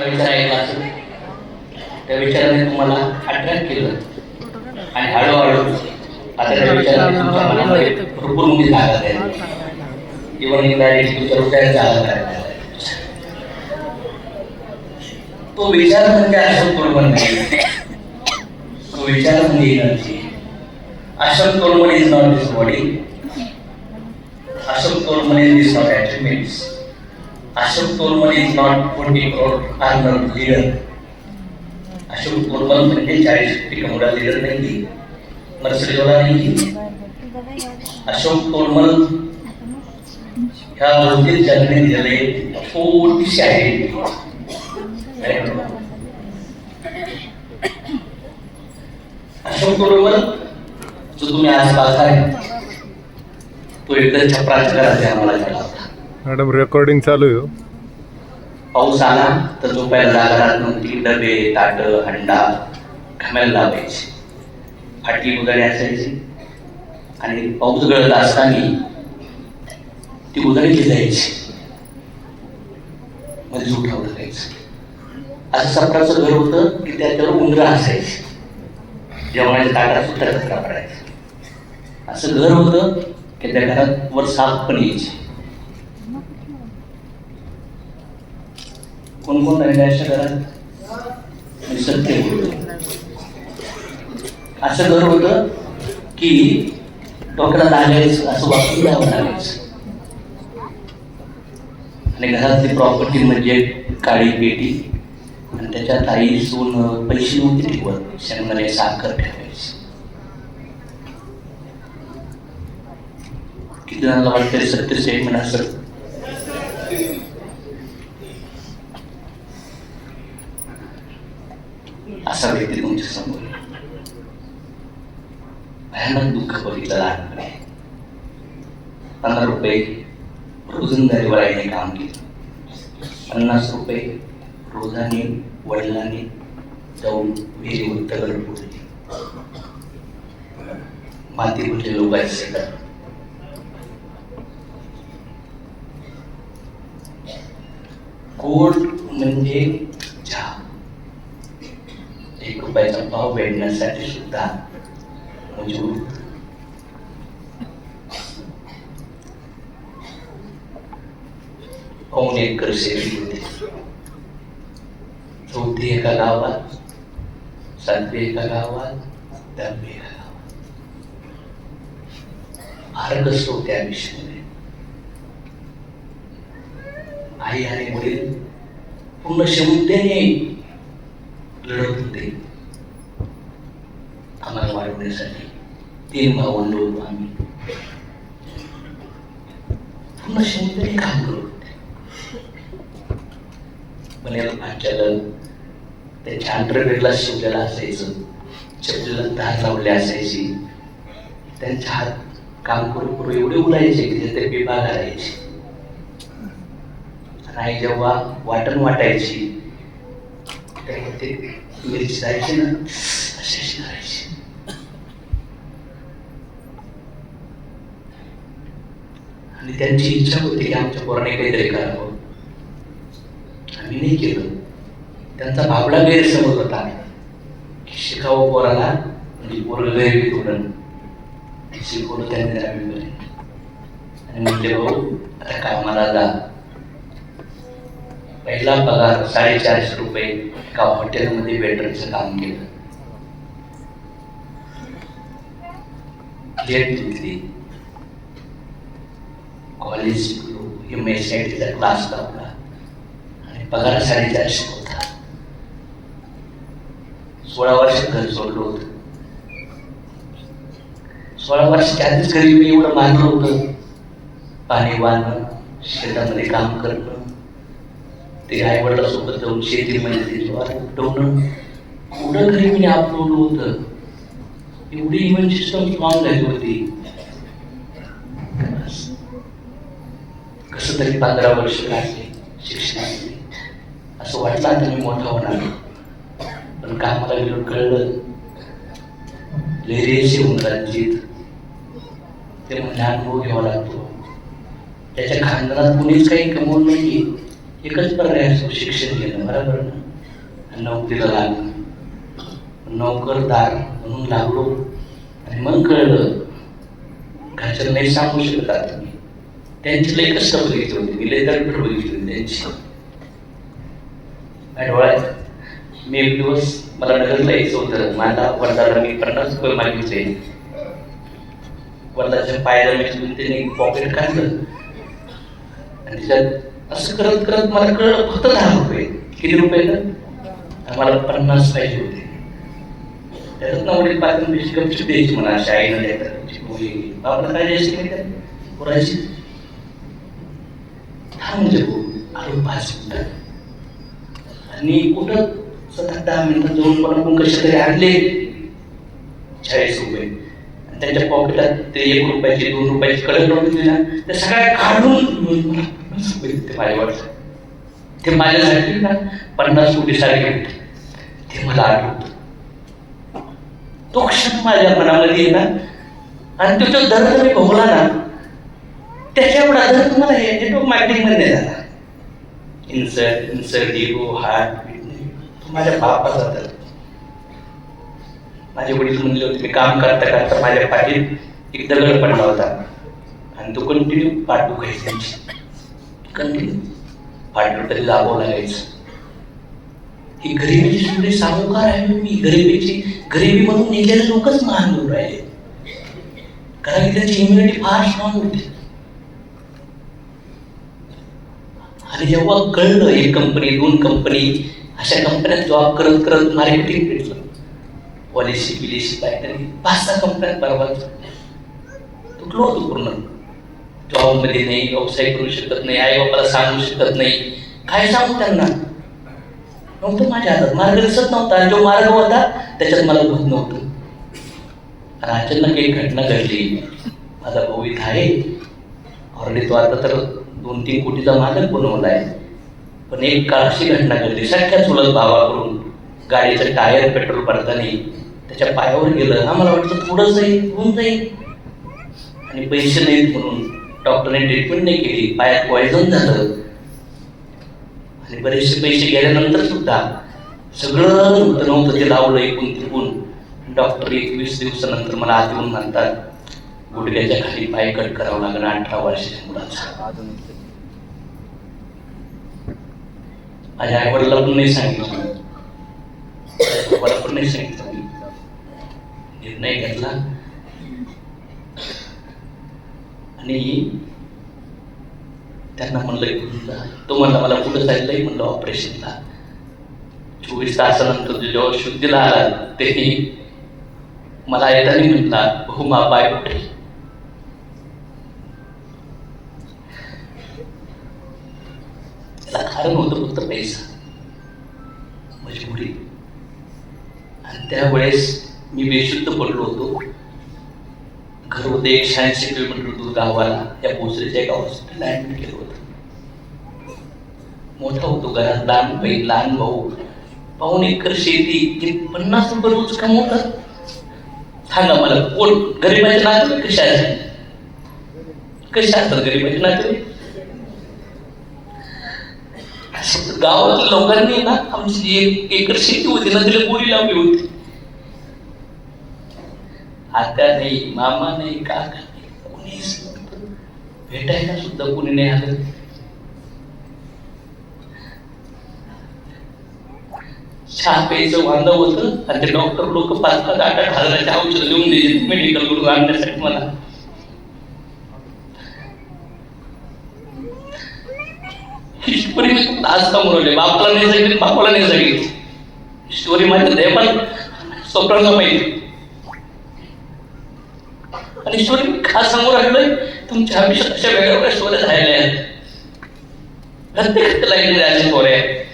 विचार ऐकला असेल, त्या विचाराने तुम्हाला अट्रॅक्ट केलं आणि हळूहळू आता त्या विचाराने तुमच्या मनामध्ये भरपूर मोठी जागा द्यायला इव्हन इनडायरेक्ट तुमच्या हृदयात जागा करायला. तो विचार म्हणजे अशोक तोडमल नाही, तो विचार म्हणजे energy. Ashok Todmal is not this body, Ashok Todmal is not attributes, Ashok Todmal is not 40 crore armed leader. Ashok Todmal म्हणजे 40 मोठा लीडर नाही, मर्सिडीवाला नाही. अशोक तोडमल ह्या भौतिक जगाने दिलेले छोटीशी आहे. अशोक तोडमल जो तुम्ही आज पाहताय तो एकदम छपराच्या घरात आम्हाला झाला होता. मॅडम रेकॉर्डिंग चालू आहे. पाऊस आला तर जो पहिला घरात नव्हती डबे ताट हंडा घामायला लावायची, फाटली उदारी असायची आणि पाऊस गळत असताना ती उदारी भिजायची, मध्ये उठावं लागायचं. असं सपराचं घर होतं की त्याच्यावर उंदरं असायची, जेवणाच्या ताटात सुद्धा कचरा पडायचा. असं घर होतं की त्या घरात वर साप पण यायची. कोण कोण राहिले अशा घरात? सत्य होतं. असं घर होतं की डोक्याला लागायचं, असं वापरून द्यावं लागायचं. आणि घरातली प्रॉपर्टी म्हणजे काळी पेटी आणि त्याच्यात आई सोनं पैसे नव्हते ठेवत, शेंगदाणे साखर ठेवायची. किती जणांना वाटतंय सत्य स्टेटमेंट असं? असा व्यक्ती तुमच्या समोर भयानक दुःख बघितलं लहानपणी. 15 रुपये रोजंदारी वयाने काम केलं, 50 रुपये रोजाने वडिलांनी जाऊन विहिरीवर दगड फोडली, माती भरले लोकांचे घर. गोड म्हणजे चहा, 1 रुपयाचा भाव भेटण्यासाठी सुद्धा मजबूर. पाऊण एकर शेती होती, 4थी एका गावात, 7वी एका गावात, 10वी एका गावात. फार कष्ट होते आयुष्यामध्ये. आई आणि वडील पूर्ण क्षमतेने लढत होते आम्हाला वाढवण्यासाठी. 3 भावंड होतो आम्ही, पूर्ण क्षमतेने काम करत होते. मनेला भाच्याला त्याच्या अंडरवेअरला शिवलेला असायचं, चपलीला धार लावले असायची. त्यांच्या हात काम करू करू एवढे उलायचे की ते बिबा घालायचे. आणि जेव्हा वाटण वाटायची तेव्हा ते मिरची जायची ना, अशी करायची. आणि त्यांची इच्छा होती की आमच्या पोराने काहीतरी करावं. आम्ही नाही केलं. त्यांचा भाबडा गैरसमज होता की शिकावं पोराला, म्हणजे पोरं गैरवी तोडण. शिकवलं त्यांनी 10वी पर्यंत आणि म्हणजे भाऊ आता कामाला जा. पहिला पगार 450 रुपये एका हॉटेलमध्ये वेटरचं काम केलं. प्लेट धुतली, कॉलेज शिकलो, MSCITचा क्लास लावला आणि पगार 450 होता. 16 वर्ष घर सोडलं होतं. 16 वर्षाच्या आधीच घरी मी एवढं मानलं होतं. पाणी वाहणं, शेतामध्ये काम करणं, ते आई वडिलांसोबत जाऊन शेतीमध्ये उठवणं, एवढं घरी मी आपलं होतं. एवढी इम्युन सिस्टम स्ट्रॉंग झाली होती. कसं तरी 15 वर्ष लागले शिक्षणामध्ये. असं वाटलं आता मी मोठा होणार, पण कामाला गेलो कळलं लेरेचे उंदरांजीत ते म्हणजे अनुभव घ्यावा लागतो. त्याच्या खानदानात कुणीच काही कमवलं नाही, एकच पर्याय असतो शिक्षण घेणं, बरोबर ना. नोकरीला लागणं, नोकरदार म्हणून लागलो आणि मग कळलं घरच्यांना नाही सांगू शकत. आता मी त्यांची लई कष्ट बघितली होती, मी लई तडफड बघितली होती त्यांची डोळ्यात. मी एक दिवस मला नगरला यायचं होतं, माझ्या वडिलांना मी 50 रुपये मागितले. वडिलांच्या पायाला मी त्याने पॉकेट काढलं आणि त्याच्यात असं करत करत मला कळलं फक्त 10 रुपये. किती रुपये तर मला 50 पाहिजे होते. त्याच्यात ना वडील पासून बेशी गपचूप द्यायची म्हणा, अशा आईनं द्यायचं आपलं काय द्यायची नाही त्याला बोलायची. हा म्हणजे आलो 5 मिनिटं आणि कुठं 7-10 मिनिटं जाऊन पण कसे तरी आणले 40 रुपये. त्यांच्या पॉकेटात ते 1 रुपयाची 2 रुपयाची कडक नोट दिली ना, ते सगळ्या काढून ते माझ्या वाटतं ते माझ्यासाठी ना 50 कोटी सारखे होते. ते मला आठवतं. तो क्षण माझ्या मनामध्ये आहे ना, आणि तो जो दर्द मी भोगला ना, त्याच्या एवढा दर्द मला नेटवर्क मार्केटिंग मध्ये झाला. इन्सर्ट इगो हार्ट माझ्या बापाचा दर्द. माझे वडील म्हणले होते, मी काम करता करता माझ्या पाठीत एक दगड पडला होता आणि तो कंटिन्यू पाठ दुखायची त्यांची, कंटिन्यू पाठ तरी दाबावं लागायचं. ही गरिबीची सुद्धा सावकार आहे मी. गरिबी म्हणून निघलेले लोकच महान होऊन राहिले, कारण की त्यांची इम्युनिटी फार स्ट्रॉंग होती. आणि जेव्हा कळलं 1 कंपनी 2 कंपनी अशा कंपन्यात जॉब करत करत मार्केटिंग भेटलं, पॉलिसी बिलिसी काहीतरी 5-6 कंपन्यात बरोबर तुटलो होतो पूर्ण. जॉबमध्ये नाही, व्यवसाय करू शकत नाही, आई बापाला सांगू शकत नाही. काय सांगू त्यांना, नव्हतं माझ्या हातात, मार्ग दिसत नव्हता. आणि जो मार्ग होता त्याच्यात मला भूत नव्हतं. आणि अचानक एक घटना घडली. माझा भाऊ इथं आहे ऑलरेडी, तो आता तर 2-3 कोटीचा मालक बनवला आहे. पण एक काळ अशी घटना घडली, सख्या चुलत भावाकडून गाडीचं टायर पेट्रोल भरताना त्याच्या पायावर गेलं. आम्हाला वाटतं थोडं जाईल होऊन जाईल, आणि पैसे नाहीत म्हणून डॉक्टरने ट्रीटमेंट नाही केली, पायात पॉयझन झालं. आणि बरेचसे पैसे गेल्यानंतर सुद्धा सगळं नव्हतं ते लावलं एकूण तिकून. डॉक्टर 21 दिवसानंतर मला आत येऊन म्हणतात, गुडघ्याच्या खाली पाय कट करावं लागलं 18 वर्षाच्या मुलाचा. माझ्या आईवडिला पण नाही सांगितलं, मला पण नाही सांगितलं. मी निर्णय घेतला आणि त्यांना म्हणलं, तो म्हणला मला कुठं जायचंय, म्हणलं ऑपरेशनला. 24 तासानंतर जेव्हा शुद्धीला आला तेही मला येताना म्हटला, भाऊ मा पाय कुठे. त्याला कारण होतं फक्त पैसा, मजबुरी. आणि त्यावेळेस मी बेशुद्ध पडलो होतो. घर होते 180 किलोमीटर दूर गावाला, त्या भोसरीच्या एका हॉस्पिटलला ऍडमिट केलं होतं. मोठा होतो घरात, लहान बहीण लहान भाऊ, 5 एकर शेती, जे 50 रुपये रोज कमवतात. सांगा मला, कोण गरीबाचे नाते कसे असतात, कसे असतात गरीबाचे नाते. गावातल्या लोकांनी ना आमची जी 1 एकर शेती होती ना, तिला बोरी लावली होती. आत्या नाही, मामा नाही, काका नाही, कोणीच नव्हतं. भेटायला सुद्धा कोणी नाही आलं. चहा प्यायचं वांदा होतं आणि ते डॉक्टर लोक 5-8 हजाराचे औषध लिहून द्यायचे मेडिकल करून आणण्यासाठी मला. ही स्टोरी मी खूप आज समोरवली. बापाला नाही सांगितली, बापाला नाही सांगितली. स्टोरी माझ्या देवाला स्वप्नाला माहिती. आणि स्टोरी मी खास समोर आणलोय, तुमच्या आयुष्यात अशा वेगवेगळ्या स्टोऱ्या झालेल्या आहेत. प्रत्येक लाईनमध्ये अशा स्टोऱ्या आहेत,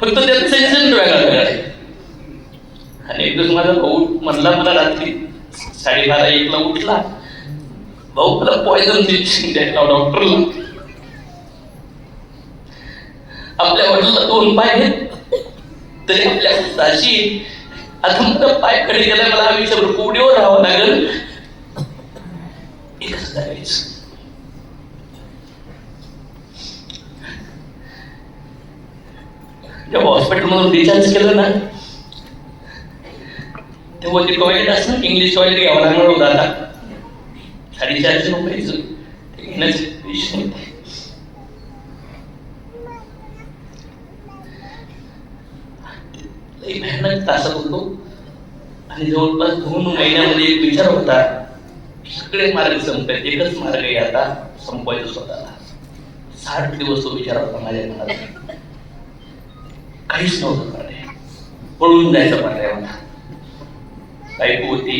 फक्त त्याचं सेन्शन वेगळा वेगळा आहे. आणि एक दिवस माझा भाऊ म्हणला मला रात्री 12:30-1ला उठला, भाऊ मला पॉयझन द्यायला डॉक्टरला. आपल्या वडिलांना 2 पाय आहेत तरी आपल्या अशी, आता मला पाय कडे गेला, मला आयुष्यभर कोडीवर राहावं लागेल. एकच जेव्हा हॉस्पिटलमधून डिस्चार्ज केलं ना, तेव्हा ते टॉयलेट असतं ना, इंग्लिश टॉयलेट घ्यावं लागणार होतं. आता 450 रुपयाचं घेण्याचे पैसे नव्हते. लई भयानक त्रासात होतो. आणि जवळपास 2 महिन्यामध्ये एक विचार होता, सगळे मार्ग संपतात, एकच मार्ग आहे आता, संपवायचं स्वतःला. 60 दिवस तो विचार होता माझ्या मनात. काहीच नव्हतं पर्याय, पळून जायचा पर्याय होता. बायको होती,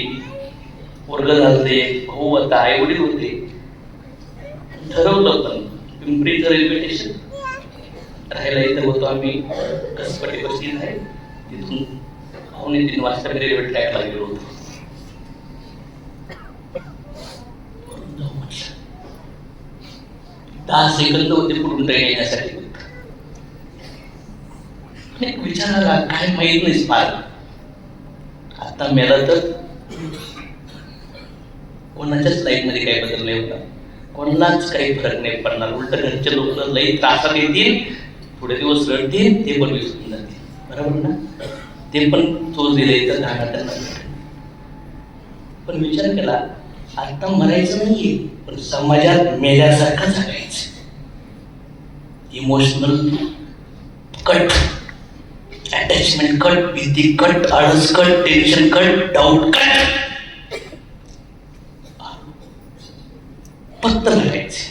पोरगं झालते, भाऊ होता, आई वडील होते. ठरवलं पण पिंपरीचं रेल्वे स्टेशन राहायला इथं होतो आम्ही, कसपटे बसतील आहे तिथून 2:45 वाजता रेल्वे ट्रॅकला गेलो होतो. 10 सेकंद होते पुढून ट्रेन येण्यासाठी. एक विचार आला, काय माहित नाही फार, आता मेला तर कोणाच्याच लाईफ मध्ये काही बदल नाही होता, कोणालाच काही फरक नाही पडणार. उलट घरचे लोक लई त्रासात येतील, थोडे दिवस रडतील, ते पण विसरून जातील. बरोबर ना? ते पण चोच दिले तर धागा त्यांना. पण विचार केला, आता मरायचं नाहीये, पण समाजात मेल्यासारखं जगायचं. इमोशनल कट, अटॅचमेंट कट, भीती कट, आळस cut, tension cut, doubt cut, फक्त जगायचे.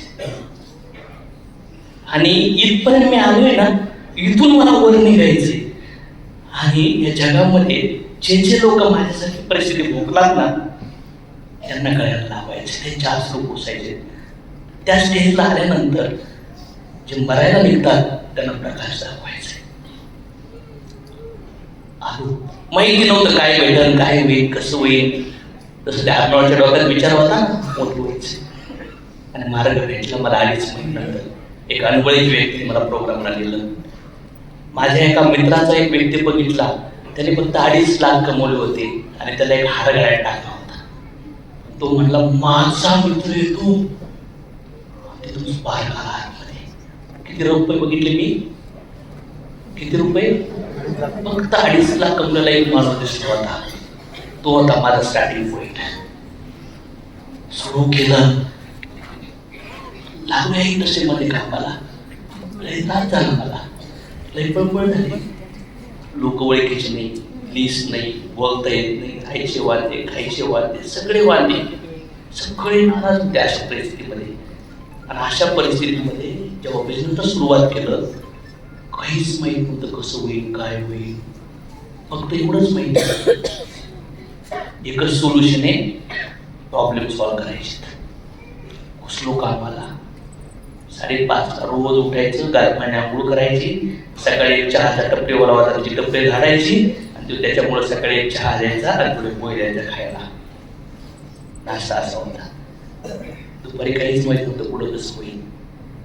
आणि इथपर्यंत मी आलोय ना, इथून मला वर निघायचे. आणि या जगामध्ये जे लोक माझ्यासारखी परिस्थिती भोगतात ना, त्यांना कळायला लावायचे, त्यांचे अश्रू पुसायचे. त्या स्टेजला आल्यानंतर जे मरायला निघतात त्यांना प्रकाश दाखवायचे. माहिती नव्हतं काय भेटल, काय होईल, कसं होईल. तसं त्या आत्माच्या डोक्यात विचार होता ना, मोठं व्हायचं. आणि मार्ग भेटला मला 2.5 महिन्यानंतर. एक अनवळी व्यक्ती मला प्रोग्रामला नेलं. माझ्या एका मित्राचा एक व्यक्ती बघितला, त्याने फक्त 2.5 लाख कमवले होते आणि त्याला एक हार गळ्यात टाकला होता. तो म्हणला, माझा मित्र येतो. तिथून बाहेर आला आतमध्ये. किती रुपये बघितले मी? किती रुपये? फक्त 2.5 लाख कमवलेला एक माणूस दिसला होता. तो होता माझा स्टार्टिंग पॉइंट. सुरू केलं, लागले तसे मध्ये कामाला. लय त्रास झाला मला, लय पळपळ झाली. लोक ओळखीचे नाही, लिस्ट नाही, बोलता येत नाही, खायचे वादे, खायचे वादे, सगळे वादे, सगळे नाराज होते अशा परिस्थितीमध्ये. आणि अशा परिस्थितीमध्ये जेव्हा बिझनेसला सुरुवात केलं, काहीच माहीत नव्हतं कसं होईल, काय होईल. फक्त एवढंच माहिती, एकच सोल्युशन आहे, प्रॉब्लेम सॉल्व्ह करायचे. घुसलो कामाला. 5:30 रोज उठायचं, गारपाणी आंघोळ करायची, सकाळी चहाचा टपरीवाला होता, त्याची टपरी झाडायची आणि तो त्याच्यामुळे सकाळी चहा द्यायचा आणि थोडे पोहे द्यायचा खायला. नाश्ता असा होता. दुपारी काहीच माहित नव्हतं पुढं कसं होईल.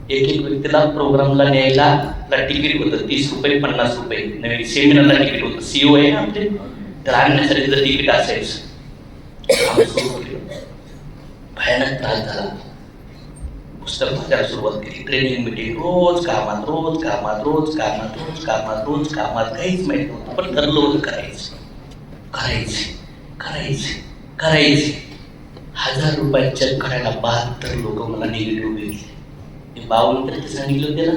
एक व्यक्तीला प्रोग्रामला न्यायला तिकीट होतं 30 रुपये, 50 रुपये. नवीन सेमिनारला तिकीट होतं, सीओ आहे ना आपले, तर आणण्यासाठी तिकीट असायचं. भयानक त्रास झाला. पुस्तक वाचायला सुरुवात केली, ट्रेनिंग मिटिंग, रोज कामात, रोज कामात, रोज कामात, रोज कामात, रोज कामात. काहीच माहित नव्हतं, पण ठरलं होतं करायचं, करायचे, करायचे, करायचे. 1000 रुपयात चेक करायला 72 लोक मला निगेटिव्ह घेतले. 52 तरी सांगितलं होते ना.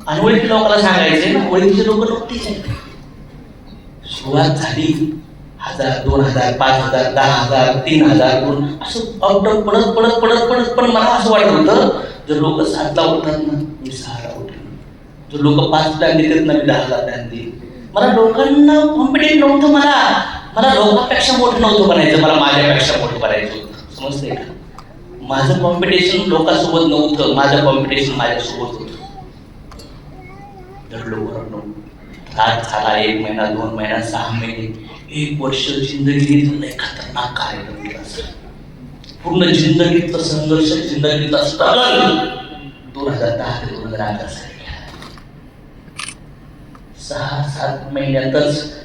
अनोळखी लोकांना सांगायचे ना, ओळखीचे लोक नव्हते. सुरुवात झाली, 1000, 2000, 5000, 10000, 3000 असं अपडाऊन पडत पडत पडत पडत. पण मला असं वाटत होतं, जर लोक 7ला उठतात ना, मी 6ला उठेन. जर लोक 5ला देतात ना, मी 10ला प्लॅन देईन. मला लोकांना कॉम्पिटेंट नव्हतं. मला लोकांपेक्षा मोठं नव्हतं बनायचं, मला माझ्यापेक्षा मोठं बनायचं होतं. समजतंय का? माझं कॉम्पिटिशन लोकांसोबत नव्हतं, माझं कॉम्पिटिशन माझ्यासोबत होतं. दडलो भरलो, त्रास झाला. 1 महिना, 2 महिना, 6 महिने, 1 वर्ष जिंदगीत लय खतरनाक कार्यक्रम केला. पूर्ण जिंदगीतला संघर्ष, जिंदगीतला स्ट्रगल 2010 ते 2011 साठी. 6-7 महिन्यातच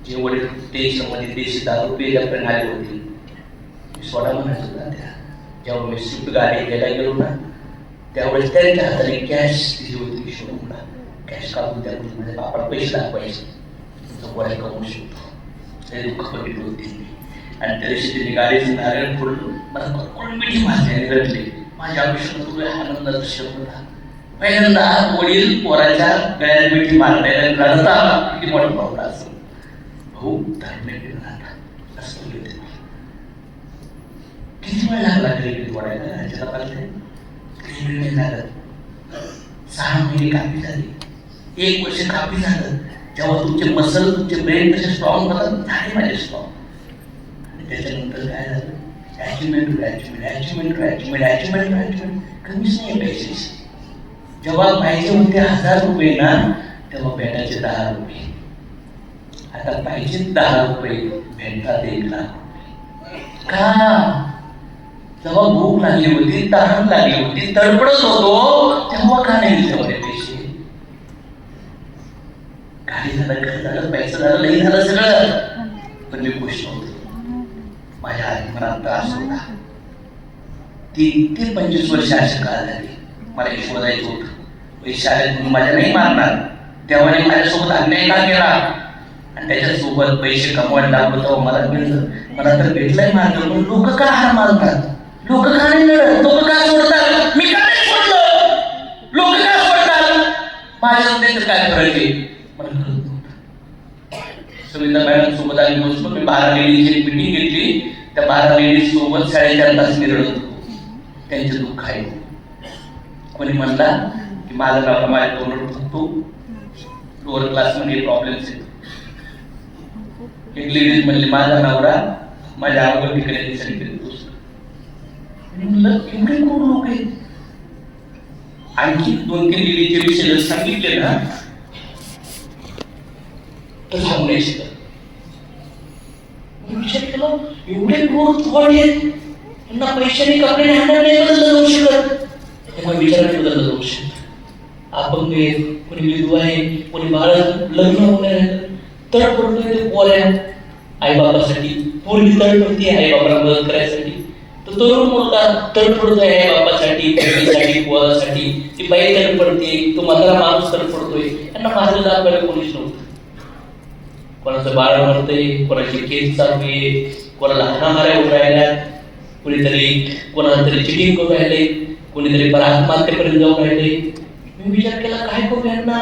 जे वडील देशामध्ये देशी दारू पिल्या प्रणाली होती, सोडा म्हणायचो ना त्या. जेव्हा मी स्विफ्ट गाडी घ्यायला गेलो ना, त्यावेळेस त्यांच्या हाताने कॅश दिली होती. कॅश काढून त्या माझ्या बापाला पैसे दाखवायचे, तुमचं गोळ्या कमवू शकतो. ते दुःख बघितलं होती मी. आणि त्या दिवशी तिने गाडीचं नारायण फोडलं, मला मिठी मारली रडली. माझ्या आयुष्यात तुला आनंदाचा क्षण होता. पहिल्यांदा वडील पोराच्या गळ्यात मिठी मारण्याला रडता किती मोठा भावना असतो. भाऊ धार्मिक राहता असं बोलले ते. किती वेळ लागला क्रेडिट वाढायला राज्याला पाहिजे? क्रेडिट लागत 6 महिने कापी झाली, 1 वर्ष कापी झालं. जेव्हा तुमचे मसल तुमचे ब्रेन तसे स्ट्रॉंग होतात झाले माझे स्ट्रॉंग. आणि त्याच्यानंतर काय झालं? अचिव्हमेंट कमीच नाही पैशाची. जेव्हा पाहिजे होते 1000 रुपये ना, तेव्हा भेटायचे 10 रुपये. आता पाहिजे 10 रुपये, भेटतात 1 लाख रुपये. का? जेव्हा भूक लागली होती, तहान लागली होती, तडपडत होतो, तेव्हा का नाही दिले पैसे? गाडी झालं, घर झालं, पैसा झालं, नाही झालं सगळं, पण मी खुश नव्हतो. माझ्या मनात त्रास होता. 3 ते 25 वर्ष अशा काळ झाली. मला हे शोधायचं होतं. शाळेत माझ्या नाही मारणार, देवाने माझ्यासोबत अन्याय का केला? आणि त्याच्यासोबत पैसे कमवायला लागलो तेव्हा मला मिळलं. मला तर भेटलंय मार्ग, पण लोक का हार मानतात? लोक का नाही लढत? लोक का सोडतात? मी का नाही सोडलं? लोक का सोडतात? माझ्या त्याचं काय करायचे मला कळत नव्हतं. सविता मॅडम सोबत आम्ही बसलो. मी 12 लेडीजची मीटिंग घेतली. त्या 12 लेडीज सोबत 4.5 तास मी रडत होतो. त्यांचे दुःख आहे. कोणी म्हणला की माझा नवरा माझ्या तोंडावर थुंकतो, लोअर क्लासमध्ये प्रॉब्लेम्स आहेत. एक लेडीज म्हणली माझा नवरा माझ्या अवघड ठिकाणी सांगितलं. म्हणलं एवढे कोण लोक आहेत? आणखी 2-3 लेडीजचे विषय जर सांगितले ना तर सांगू नाही शकत. विचार केला एवढे कोण आहेत, त्यांना पैशाने कपडे हँडल नाही बदललं जाऊ शकत. तेव्हा विचाराने बदललं जाऊ शकत. अपंग आहे, कोणी विधवा आहे, कोणी बाळ लग्न होणार तडपडतोय ते पोऱ्या आईबापासाठी, पोरगी तडपडते आईबापाला मदत करायसाठी, तो तरुण मुलगा तडपडतोय आईबापासाठी, पोरीसाठी, पोरासाठी, ती बाई तडपडते, तो म्हातारा माणूस तडपडतोय. त्यांना माझं दाखवायला कोणीच नव्हतं. कोणाचं बाळ मरतंय, कोणाची केस चालू आहे, कोणाला हाणामाऱ्या होऊन राहिल्या, कोणीतरी कोणाला तरी चिटिंग करून राहिले, कोणीतरी आत्महत्येपर्यंत जाऊन राहिले. मी विचार केला काय करू यांना,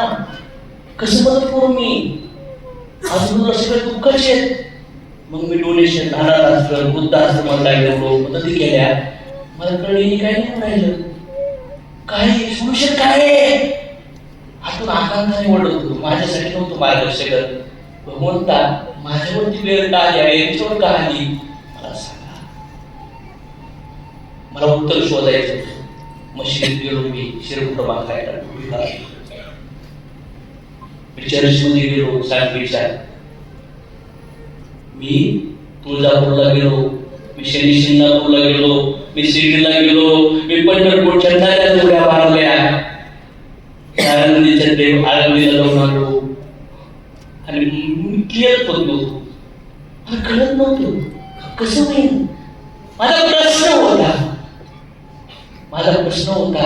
कसं मदत करू मी? आजूबाजूला सगळे दुःखाचे आहेत. मग मी डोनेशन अनाथ आश्रम, वृद्धाश्रमाला गेलो, मदती केल्या. मला कळलं काय नाही राहिलं, काय सोल्युशन काय? हातून आकांक्षाने ओढत होतो. माझ्यासाठी नव्हतं मार्गदर्शक. भगवंता माझ्यावरती वेळ का आली आहे, याच्यावर का आली मला सांगा. मला उत्तर शोधायचं होतं. मशीद गेलो मी शिरकुटबा खायला. मी चर्चमध्ये गेलो सांगलीच्या. मी तुळजापूरला गेलो, मी शनी शिंगणापूरला गेलो, मी शिर्डीला गेलो, मी पंढरपूरच्या नद्या जोड्या मारल्या, आळंदीच्या देव आळंदीला जाऊन आलो. आणि मी क्लिअर होत नव्हतो, मला कळत नव्हतं कसं होईल. माझा प्रश्न होता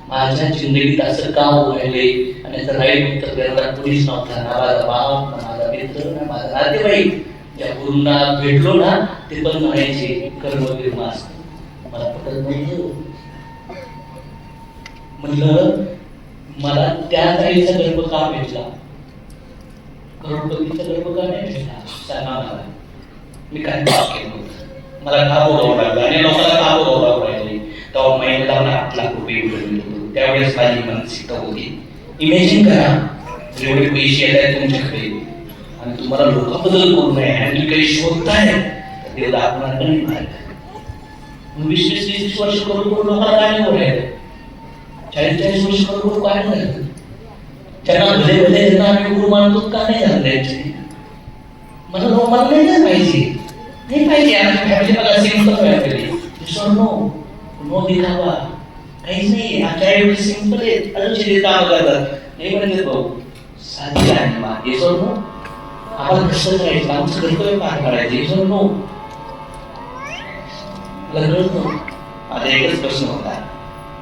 माझ्या जिंदगीत असं का व्हायले? आणि याचं राईट उत्तर देणारा कोणीच नव्हता. ना माझा बाप, ना माझा मित्र, ना माझा नातेवाईक. ज्या गुरूंना भेटलो ना ते पण म्हणायचे कर्मवीर मास. मला पटत नव्हतं. म्हणलं मला त्या ताईचा गर्भ का भेटला, करोडपतीचा गर्भ का नाही भेटला सांगा मला. मी काय पाप केलं होतं? मला का बोलावं लागलं आणि लोकांना का बोलावं राहिले? तेव्हा महिन्याला 8 लाख रुपये मिळत होतो. त्यावेळेस माझी मानसिकता होती. इमॅजिन करा जेवढे पैसे येत आहेत तुमच्याकडे आणि तुम्हाला लोकांबद्दल करू नये आणि काही शोधताय तर देव दाखवणार का नाही मार्ग? 20-30 वर्ष करून लोकांना काय नाही राहिलं, 40-40 वर्ष करून काय नाही झालं. त्यांना भले भले त्यांना आम्ही गुरु मानतो का नाही झालं त्यांचे? मला नाही पाहिजे, नाही पाहिजे. आमची फॅमिली बघा सिंपल फॅमिली, नो दिखावा काहीच नाही. आमच्या आई सिंपल आहे, अजून शेती काम करतात. नाही म्हणजे भाऊ साधी आहे मा येसो नो, आम्हाला कसं करायचं, आमचं कर्तव्य पार पाडायचं येसो नो. लग्न आता एकच प्रश्न होता,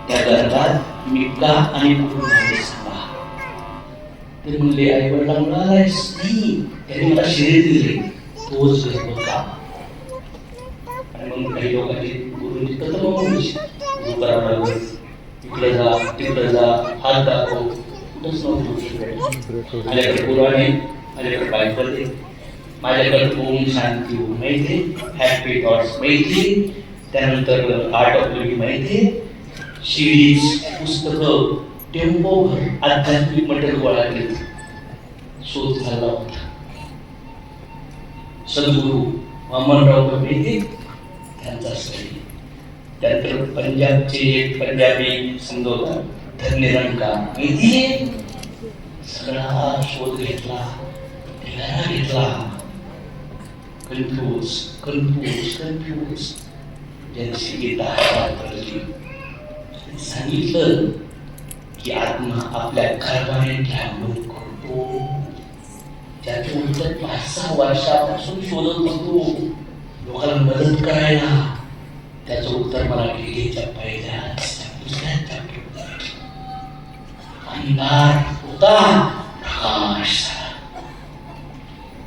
त्या गर्भात मी का आणि कुठून सांगा. ते म्हणले आई वडिलांना नाही, त्यांनी मला शरीर दिले, तोच गर्भ का. आणि मग काही लोकांची गुरुजी तर गुरु करावं लागलं, इकडे जा तिकडे जा, हात दाखव, कुठंच नव्हतं. माझ्याकडे गुरुवाने माझ्याकडे बायबल दे, माझ्याकडे ओम शांती ओम माहिती, हॅपी थॉट्स माहिती, त्यानंतर आर्ट ऑफ लिव्हिंग माहिती, सिरीज, पुस्तकं, टेम्पो, आध्यात्मिक मटेरियल गोळा केले. शोध झाला होता. सद्गुरू वामनराव माहिती, त्यांचा स्टडी. त्यानंतर पंजाबचे एक पंजाबी समजवता धन्य रंगा माहिती, सगळा शोध घेतला, घेतला. कन्फ्यूज कन्फ्यूज कन्फ्यूज ज्यांची गीता करली, सांगितलं की आत्मा आपल्या गर्भाने डाउनलोड करतो. त्याचे उत्तर 5-6 वर्षापासून शोधत होतो लोकांना मदत करायला. त्याचं उत्तर मला गीतेच्या पहिल्याच दुसऱ्या चॅप्टरमध्ये अंधार होता, प्रकाश झाला,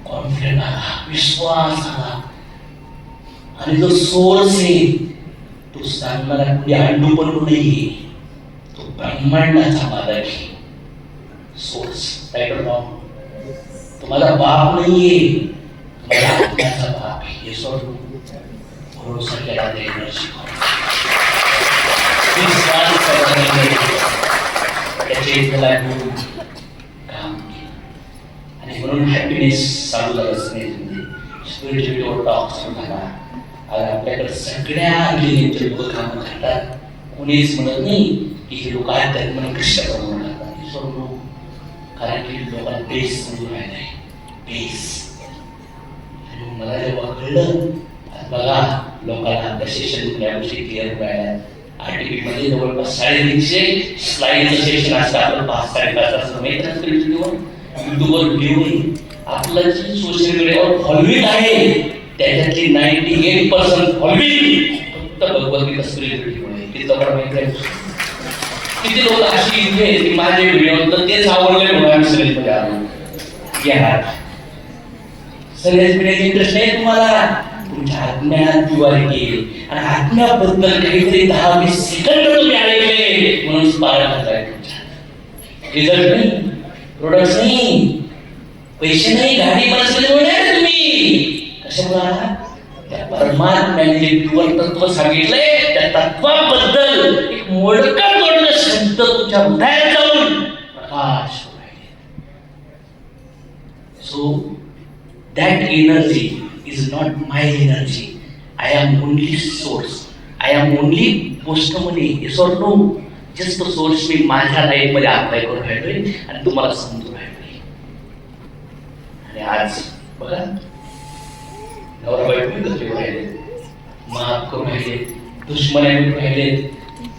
कॉन्फिडन्स आला, विश्वास आला. आणि जो सोर्स आहे तो सांगणारा कुणी अंडू पण नाहीये, तो ब्रह्मांडाचा मालक आहे. सोर्स राईट और रॉंग? तुम्हाला बाप नाहीये, तुम्हाला आत्म्याचा बाप आहे. हे सोडून भरोसा केला देणार शिकवा, काम केलं. आणि म्हणून हॅपीनेस चालू झालं. स्पिरिच्युअल टॉक सुरू झाला. आज आपल्याकडे सगळ्या रिलीजनचे लोक कामं करतात. कोणीच म्हणत नाही की हे लोक आध्यात्मिक कृष्ण बनवून लागतात. हे सर्व लोक, कारण की लोकांना बेस समजून राहिला आहे, बेस. आणि मला जेव्हा कळलं, बघा लोकांना आपल्या सेशन या गोष्टी क्लिअर व्हायला. RTP मध्ये जवळपास 350 स्लाईडचं सेशन असतं. आपलं 5-5.5 तास माहिती नसतं. युट्यूबवर व्हिडिओ आपलं जे सोशल मीडियावर फॉलोइंग आहे त्याच्यातली 98% फॉलोइंग फक्त भगवद्गीता स्पिरिच्युअलिटीमुळे. ते जवळ माहिती आहे. किती लोक अशी इथे की माझे व्हिडिओ तर तेच आवडले म्हणून आम्ही सगळीमध्ये आलो. घ्या सगळ्याच मीडियाचा इंटरेस्ट नाही तुम्हाला, तुमच्या आत्म्यात दिवाळी केली आणि आत्म्याबद्दल काहीतरी 10-20 सेकंद तुम्ही ऐकले म्हणून स्पार्क झालाय तुमच्या. रिझल्ट नाही, प्रोडक्ट नाही, पैसे नाही, गाडी बसले नाही तुम्ही. कशामुळे? त्या परमात्म्याने जे पिवर तत्व सांगितलंय त्या तत्वाबद्दल एक मोडका तोडणं शब्द तुमच्या हृदयात जाऊन प्रकाश होईल. So that energy is not my energy. I am only source. I am only postmony. Yes or no? Just the source मी माझ्या लाईफ मध्ये अप्लाय करून राहिलोय आणि तुम्हाला समजून राहिलोय. आणि आज बघा नवरा बायको एकत्र राहिले, माफ करून राहिले, दुश्मनी करून राहिले,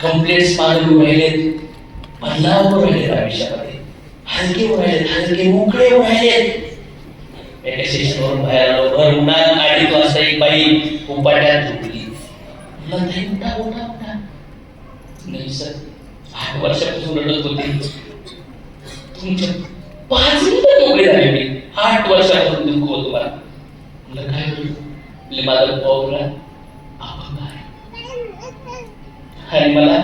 कंप्लेंट्स मागून राहिले, बदलाव करून राहिले, आयुष्यामध्ये हलके राहिले, हलके मोकळे राहिले. एका स्टेशनवरून बाहेर आलो, भर उन्हात 8 वाजता एक बाई उपाट्यात झोपली. नाही सर, 8 वर्षापासून रडत होते, तुमच्या 5 मिनिटं मोकळी झाली. मी 8 वर्षापासून दुःख होतो मला. म्हणलं काय होईल? माझा पाहुणा अपंग आहे आणि मला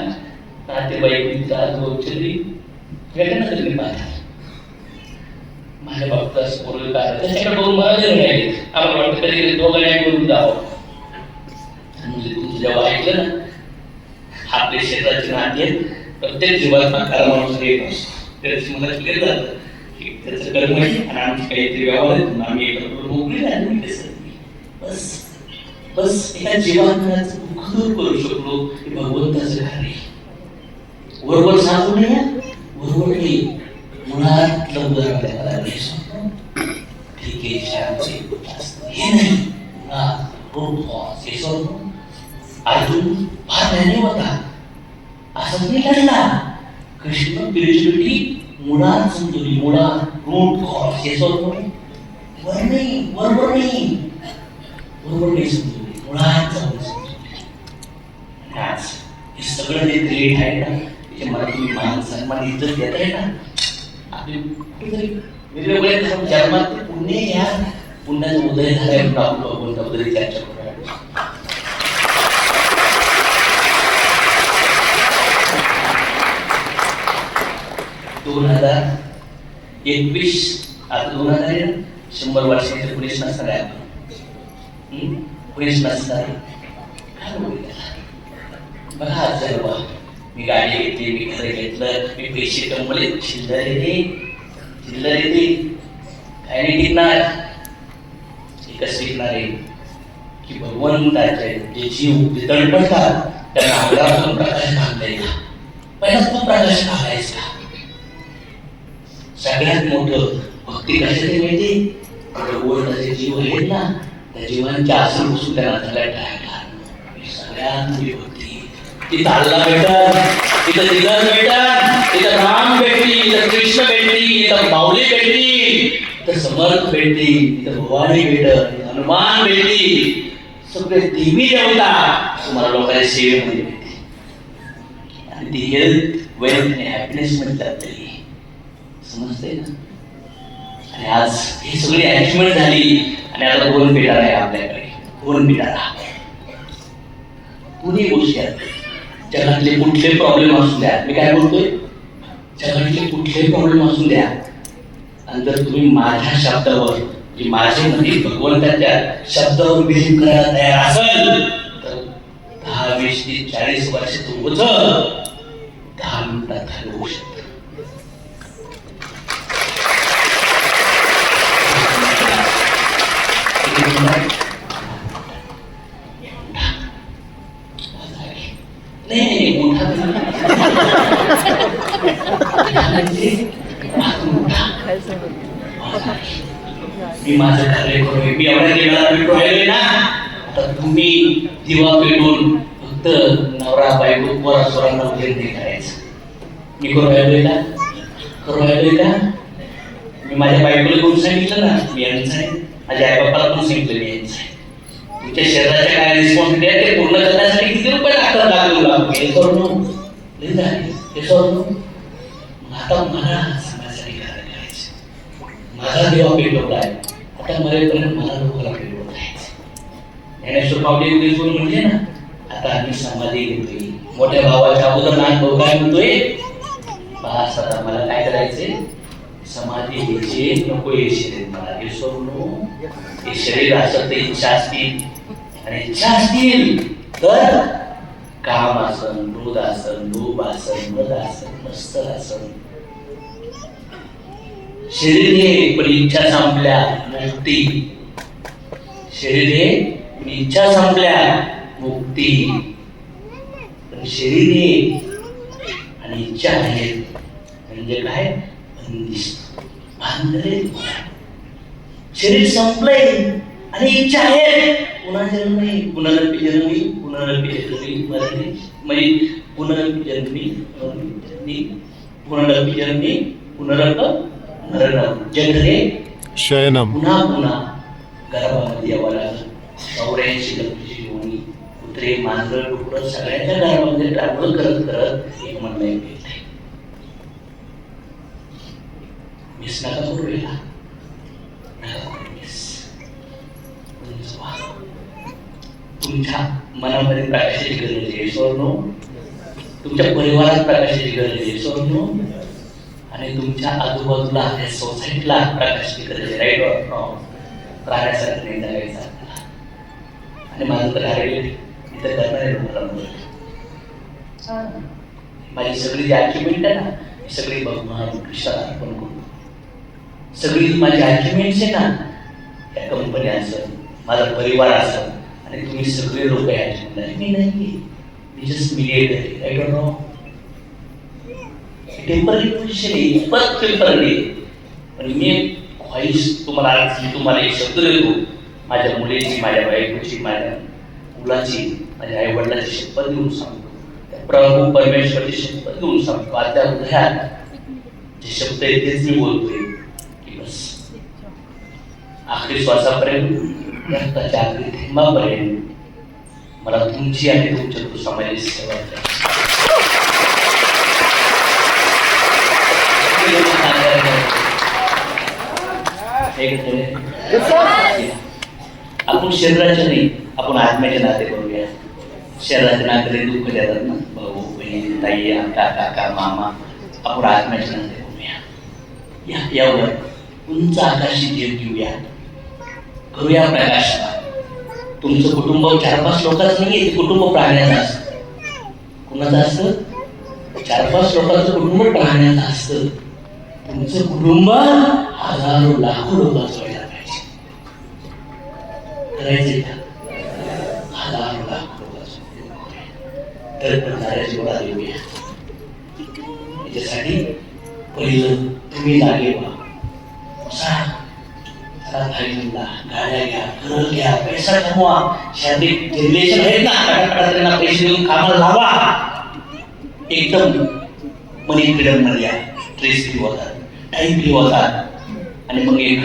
नातेवाईक मित्र गोचरी वेगळ्या तरी पाहतात. माझ्या बाबतीत असं बोललं काय त्याच्याकडे बघून मला निर्णय आहे. आम्हाला वाटतं कधी दोघांनी बोलून जावं. म्हणजे तुमचं जेव्हा ऐकलं ना, आपल्या क्षेत्राचे नाते आहेत, प्रत्येक जीवात कर्मानुसार एक असतो. त्याची मला क्लिअर झालं की त्याचं कर्म आहे आणि आमची काहीतरी व्यवहार आहे, आम्ही एकत्र मोकळी झाली. बस बस एका जीवांतराचं दुःख दूर करू शकलो की भगवंताचं कार्य. बरोबर सांगू नये, बरोबर नाही, मुळात लवकर ठीक आहे, शांती हे नाही, अर्जुन फार धन्य होता, असं नाही लढला. कृष्ण स्पिरिच्युअलिटी मुळात समजवली, मुळात रूट कॉज हे वर नाही, बरोबर नाही, बरोबर नाही समजवली, मुळात जाऊन समजवली. आज हे सगळं जे ग्रेट आहे ना, त्याचे मला तुम्ही मान सन्मान इज्जत देत आहे ना, आपली कुठेतरी वेगवेगळ्या जन्मात पुण्य या पुण्याचा उदय झालाय म्हणून आपण भगवंताबद्दल चर्चा करूया. 2021 आता 100 वर्षाचे पुरुष नसणार आहे आपण. पुरुष नसणार काय होईल बघा. आज बा मी गाडी घेतली, मी घर घेतलं, मी पैसे कमवले, चिल्लर येते काय नाही टिकणार. एकच टिकणार आहे की भगवंताचे जे जीव जे तळपडतात त्यांना अंगातून प्रकाश घालता येईल. पहिला तो प्रकाश घालायचा. सगळ्यात मोठं भक्ती कशाची माहिती? भगवंताचे जीव आहेत ना, त्या जीवांच्या आसूपासून त्यांना टाळायला सगळ्यात मोठी भक्ती. तिथं अल्लाह भेटत, तिथं दिगंज भेटत, तिथं राम भेटली, तिथं कृष्ण भेटली, तिथं माऊली भेटली, तिथं समर्थ भेटली, तिथं भवानी भेटत, हनुमान भेटली. सगळे देवी देवता तुम्हाला लोकांच्या सेवेमध्ये भेटते. आणि ती हेल्थ वेल्थ आणि हॅपीनेस मध्ये जाते. समजते ना? आणि आज ही सगळी अचीवमेंट झाली आणि आता 2 पिटारा आहे आपल्याकडे. 2 पिटारा दोन्ही गोष्टी आहेत. जगातले कुठले प्रॉब्लेम असू द्या, मी काय बोलतोय, जगातले कुठले प्रॉब्लेम असू द्या, आणि जर तुम्ही माझ्या शब्दावर की माझे म्हणजे भगवंताच्या शब्दावर बिलीव्ह करायला तयार असाल तर 10, 20, 30, 40 वर्षाचं ओझं 10 मिनिटात घालवू शकतो. नाही मोठा मी माझं कार्य करू. मी एवढ्या देवाला भेटू राहिलोय ना, तर तुम्ही दिवा पेटून फक्त नवरा बायको पोरा सोरांना वगैरे नाही करायचं. मी करू राहिलोय का? मी माझ्या बायकोला करून सांगितलं ना मी यांचं आहे, माझ्या आई बापाला पण सांगितलं मी यांचं आहे. तुमच्या शरीराच्या काय रिस्पॉन्सिबिलिटी आहे ते पूर्ण करण्यासाठी किती रुपये लागतात? हे करून हे सोडून आता मला समाजासाठी कार्य करायचं. माझा देवा पेटवला आहे, आता मरेपर्यंत मला लोकांना पेटवत राहायचं. ज्ञानेश्वर माऊली म्हणजे ना, आता आम्ही समाधी घेतोय. मोठ्या भावाच्या अगोदर लहान भाऊ काय म्हणतोय, बस आता मला काय करायचंय, समाधी घ्यायची नको. हे शरीर मला हे सोडून, हे शरीर असं ते इच्छा असतील आणि इच्छा असतील तर काम आसन, दूध आसन, लोभ आसन, मद आसन, मस्त आसन. शरीर हे पण इच्छा संपल्या मुक्ती. शरीर हे पण इच्छा संपल्या मुक्ती. पण शरीर हे आणि इच्छा आहे म्हणजे काय? शरीर संपलंय आणि इच्छा आहे. पुन्हा जन्मी, पुनरपी जन्मी, पुनरपी जन्मी, मरणे म्हणजे पुनरपी जन्मी, पुनरपी जन्मी, पुनरप मरणम. जन्मे शयनम. पुन्हा पुन्हा गर्भामध्ये यावं लागलं. 84 लक्षी योनी, कुत्रे, मांजर, डुकरं सगळ्यांच्या गर्भामध्ये ट्रॅव्हल करत करत एक म्हणणं भेटले. मिस नका करू वेळा, नका करू मिस. तुमच्या मनामध्ये प्रकाशाची गरज आहे सोडणो, तुमच्या परिवारात प्रकाशाची गरज आहे सोडणो, आणि तुमच्या आजूबाजूला सोसायटीला प्रकाशाची गरज आहे. Right or wrong? प्राण्यासारखं नाही जगायचं आपल्याला. आणि माझं तर कार्य इथं करणार आहे लोकांवर. माझी सगळी जी अचिव्हमेंट आहे ना, ही सगळी भगवान कृष्णाला अर्पण करू. सगळी माझी अचिव्हमेंट्स आहे ना, या कंपनी असेल, माझा परिवार असेल, आणि तुम्ही सगळे लोक आहे. मी नाही, मी जस्ट मीडिएटर आहे. Right or wrong? Temporary position आहे, परत टेम्पररी. पण मी ख्वाहिश तुम्हाला एक शब्द देतो. माझ्या मुलीची, माझ्या बायकोची, माझ्या मुलाची, माझ्या आई वडिलांची शपथ देऊन सांगतो. प्रभू परमेश्वरची शपथ देऊन सांगतो. आता हृदयात जे शब्द आहेत तेच मी बोलतोय की बस आखरी श्वासापर्यंत, रक्ताच्या आखरी थेंबापर्यंत मला तुमची आणि तुमच्या समाजाची सेवा करायची. हे कसं आपण शरीराचे नाही, आपण आत्म्याचे नाते करूया. शरीराचे नाते दुःख देतात ना, भाऊ बहीण ताई काका मामा. आपण आत्म्याचे नाते करूया. यावर उंच आकाशी जीव घेऊया, करूया प्रकाशमान. तुमचं कुटुंब 4-5 लोकांचं नाही, ते कुटुंब प्राण्याचं असतं. कुणाचं असतं? 4-5 लोकांचं कुटुंब प्राण्याचं असतं. तुमचं कुटुंब हजारो लाखो लोकांचं व्हायला पाहिजे. करायचंय का? हजारो लाखो लोकांचं तर पण झाल्याची गोळा देऊया. याच्यासाठी पहिलं तुम्ही जागे व्हा. गाड्या घ्या, घर घ्या, पैसा कमवा. शारीरिक जनरेशन आहेत ना, त्यांना पैसे देऊन कामाला लावा. एकदम मनी फ्रीडम मध्ये या. स्ट्रेस फ्री होतात, टाइम फ्री होतात. आणि मग एक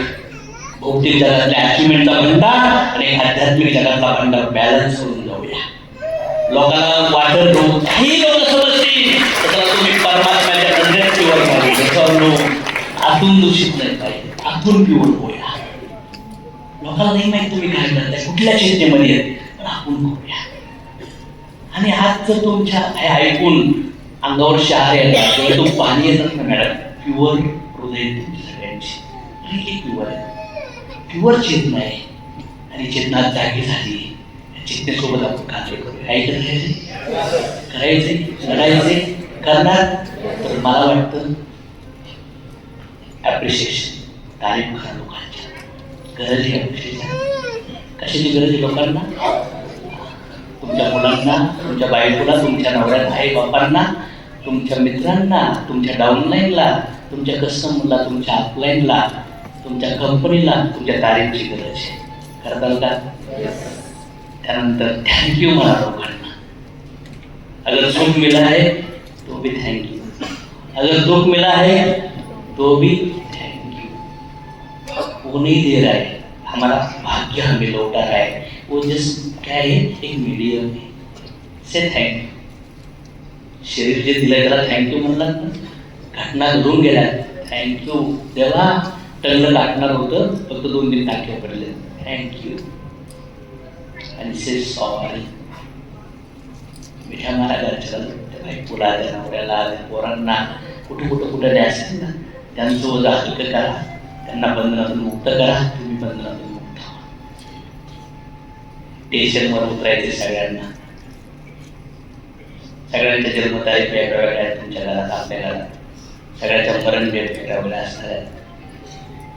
भौतिक जगातल्या अचिव्हमेंटचा भंडार आणि एक आध्यात्मिक जगातला भंडार बॅलन्स करून जाऊया. लोकांना वाटत हो, काही लोक समजतील त्याला तुम्ही परमात्म्याच्या नजरेची वर पाहिजे. आतून दूषित नाही पाहिजे, आतून पिवळ होऊया. लोकांना नाही माहित तुम्ही काय करताय, कुठल्या चेतनेमध्ये आहेत, पण आपण करूया. आणि आज जर तुमच्या हे ऐकून अंगावर शहारे येतात, डोळ्यातून पाणी येतात ना मॅडम, प्युअर हृदय तुमची सगळ्यांची. आणि प्युअर आहे, प्युअर चेतना आहे. आणि चेतना जागी झाली, चेतनेसोबत आपण कार्य करूया. ऐकत करायचे, लढायचे, करणार. तर मला वाटतं ॲप्रिशिएशन, तारीफ करा लोकांच्या. गरज आहे ॲप्रिशिएशन. कशाची गरज आहे लोकांना? तुमच्या मुलांना, तुमच्या बायकोला, तुमच्या नवऱ्याला, आई बापांना, तुमच्या मित्रांना, तुमच्या डाऊनलाईनला, तुमच्या कस्टमरला, तुमच्या अपलाईनला, तुमच्या कंपनीला तुमच्या तारीफची गरज आहे. करताल का? त्यानंतर थँक्यू म्हणा लोकांना. अगर सुख मिला है तो भी थँक्यू, अगर दुख मिला है तो भी थैंक यू. वो नहीं दे रहा है, हमारा भाग्य हमें लौटा रहा है. वो जस्ट क्या है, एक मीडियम है. Say thank you. शरीर जे दिलंय त्याला थँक्यू म्हणलात ना. घटना घडून गेल्या, थँक्यू देवा. टंगलं टाकणार होतं, फक्त 2-3 टाके पडले, थँक्यू. आणि से सॉरी. मिठ्या मारा घरच्याला, त्या बायकोला, त्या नवऱ्याला, त्या पोरांना, कुठे द्यायचं ना, त्यांचं ओझं हलकं करा. त्यांना बंधनातून मुक्त करा, तुम्ही बंधनातून मुक्त व्हा. टेन्शनवर उतरायचे सगळ्यांना. सगळ्यांच्या जन्मतारीख वेगवेगळ्या आहेत तुमच्या घरात, आपल्या घरात. सगळ्याच्या मरण वेगवेगळ्या असणार आहेत.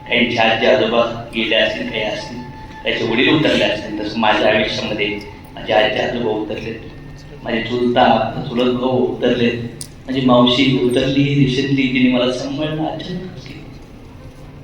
काहींचे आजी आजोबा गेले असतील, काही असतील, त्याचे वडील उतरले असतील. तसं माझ्या आयुष्यामध्ये माझे आजी आजोबा उतरले, माझे चुलत भाऊ उतरले, माझी मावशी उतरली रिसेंटली. तिने मला सांभाळलं. अचानक